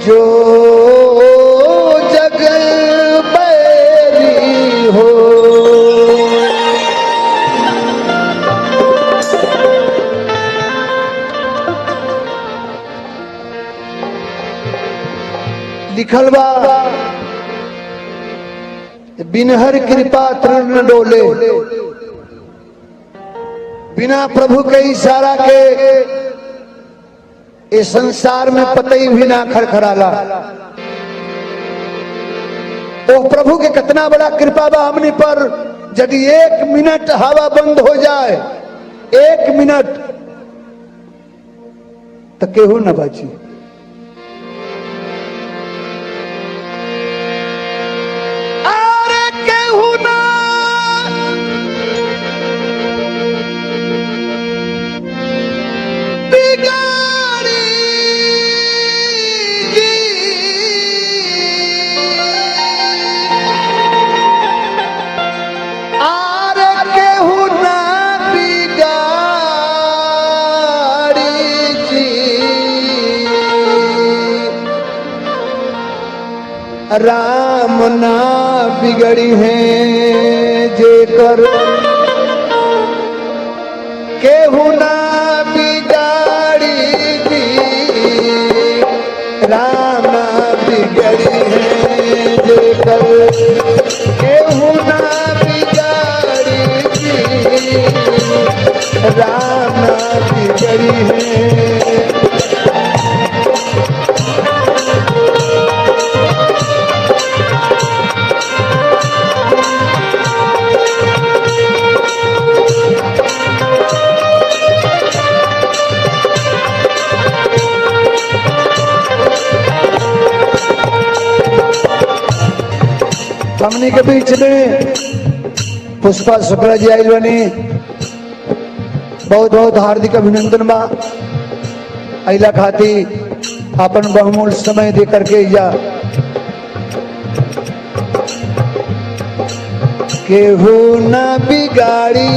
जो जग बैरी हो। लिखल बा बिनहर कृपा तृण न डोले, बिना प्रभु के इशारा के इस संसार में पतई भी ना खड़खड़ाला। ओ प्रभु के कितना बड़ा कृपा बा हमनी पर। यदि 1 मिनट हवा बंद हो जाए, 1 मिनट, तो केहू न बची। अरे केहू ना राम ना बिगड़ी है जेकर, केहू ना बिगाड़ी दी। राम ना बिगड़ी है जेकर, केहू ना बिगाड़ी दी। राम ना बिगड़ी है। हमनी के बीच में पुष्पा शुक्ला जी आइल बनी, बहुत बहुत हार्दिक अभिनंदन बा। अइला खाती अपन बहुमूल्य समय दे करके जा। केहू न बिगाड़ी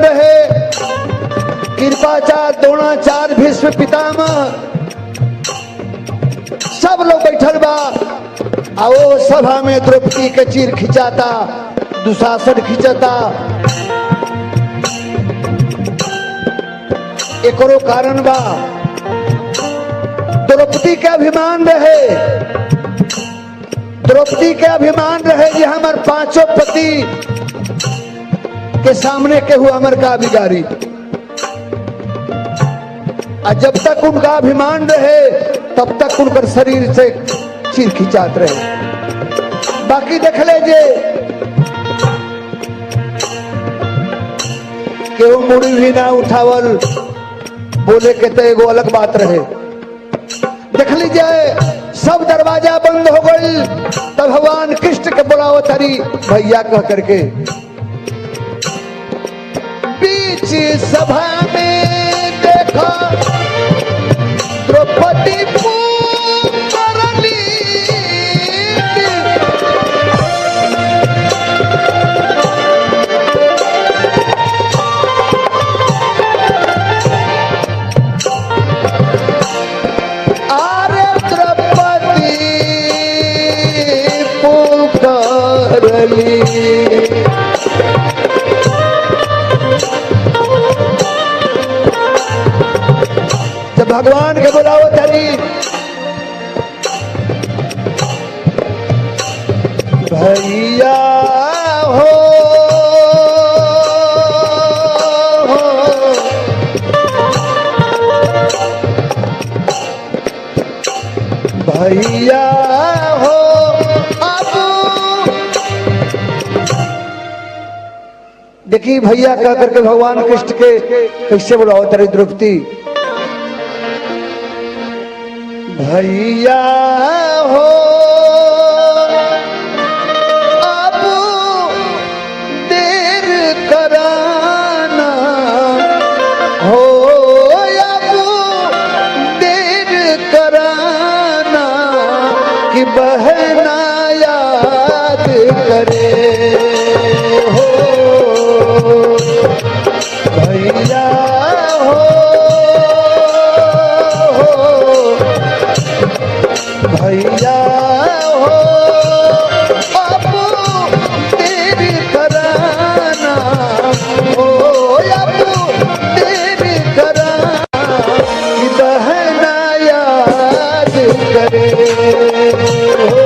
रहे, कृपाचार्य, द्रोणाचार्य, भीष्म पितामह सब लोग बैठल बा। वो सभा में द्रौपदी के चीर खिंचाता, दुशासन खिंचता। एकरो कारण बा, द्रौपदी के अभिमान रहे, द्रौपदी के अभिमान रहे कि हमार पांचों पति के सामने केहू अमर का बिगाड़ी। और जब तक उनका अभिमान रहे तब तक उनकर शरीर से चीर खिंचात रहे। बाकी देख ले जे केहू मुड़ी भी ना उठावल, बोले के तो एगो अलग बात रहे। देख लीजिए सब दरवाजा बंद हो गई, तब भगवान कृष्ण के बुलाओ तरी भैया कह करके बीच सभा में देखा द्रौपदी पुकारली। आरे द्रौपदी पुकारली, भगवान के बुलाओ तरी भैया हो, भैया हो। अब देखिए भैया कह करके भगवान कृष्ण के कैसे बुलाओ तरी द्रौपदी, भैया हो अब देर कराना हो, अब देर कराना कि बहना याद करे हो, भैया हो भैया हो अब तेरी कराना हो, अब तेरी कराना कि बहना याद करे हो।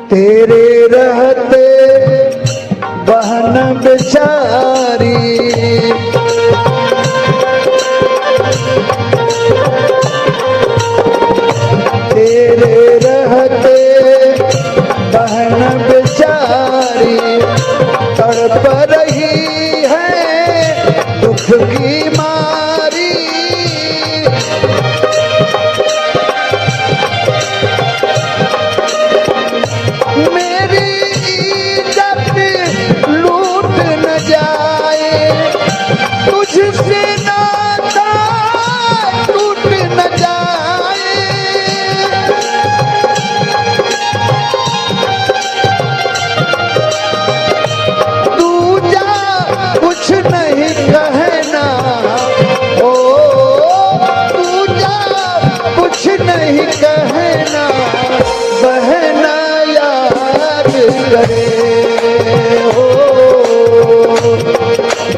तेरे रहते बहन बेचारी, तेरे रहते बहन बेचारी तड़प रही है दुख की मारी। मेरी इज्जत लूट न जाए, तुझसे नाता टूट न जाए। तू जा कुछ नहीं कहना, ओ तू जा कुछ नहीं कहना, बहना याद करे हो,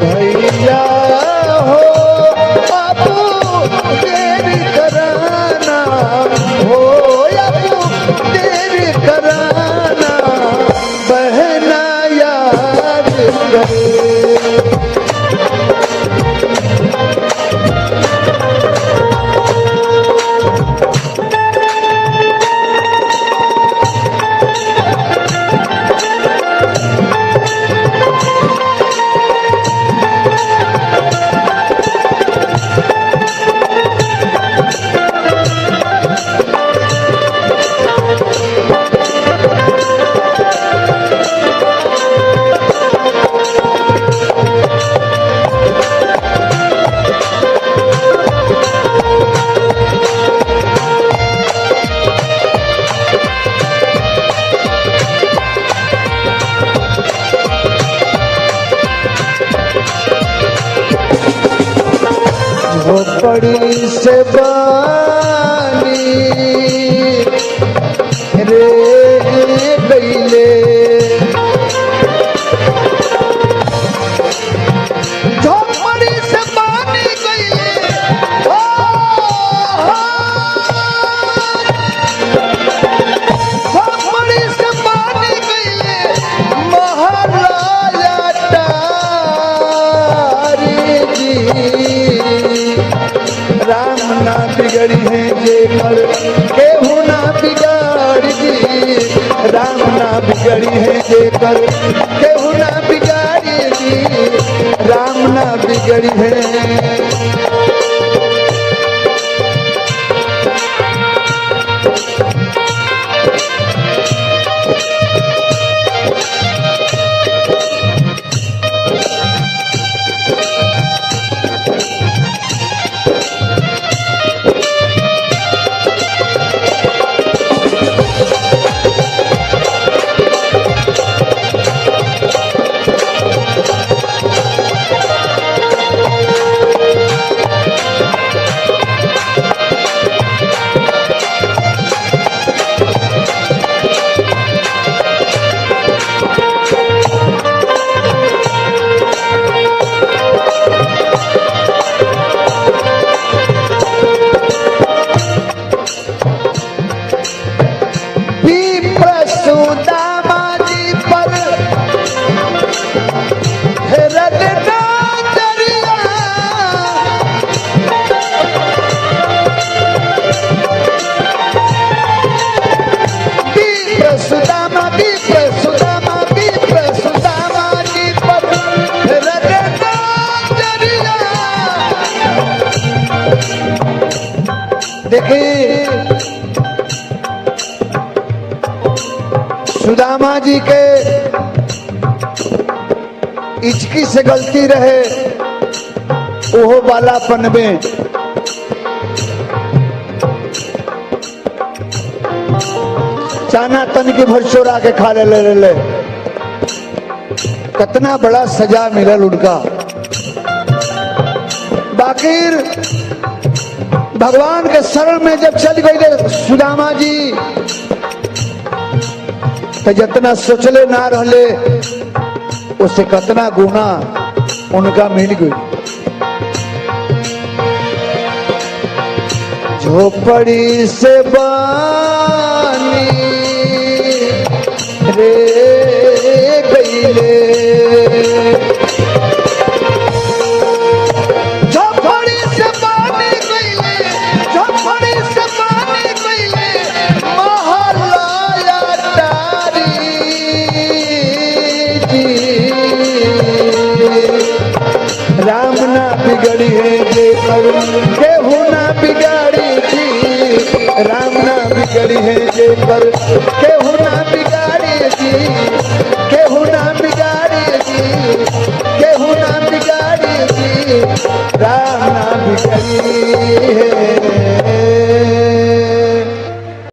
भैया हो अब तेरी कराना हो, अब तेरी कराना बहना याद करे। झोपड़ी से बानी रे गईले, झोपड़ी से बानी गईले, झोपड़ी से बानी गईले महाराजा टारी जी। राम ना बिगड़ी है जेकर केहू ना बिगाड़ी जी, राम ना बिगड़ी है जेकर केहू ना बिगाड़ी जी, राम ना बिगड़ी है। देखिए सुदामा जी के इचकी से गलती रहे, ओहो बालापन में चाना तन की भर चोरा के खा ले। कितना बड़ा सजा मिलल उनका। बाकी भगवान के शरण में जब चल गई सुदामा जी तो जितना सोचले ना रहले उससे कितना गुना उनका मिल गई। झोपड़ी से बानी रे गईले, झोपड़ी से बानी गईले, झोपड़ी से बानी गईले महाराजा टारी जी। राम ना बिगड़ी है जेकर केहू ना बिगाड़ी जी, राम ना बिगड़ी है जेकर केहू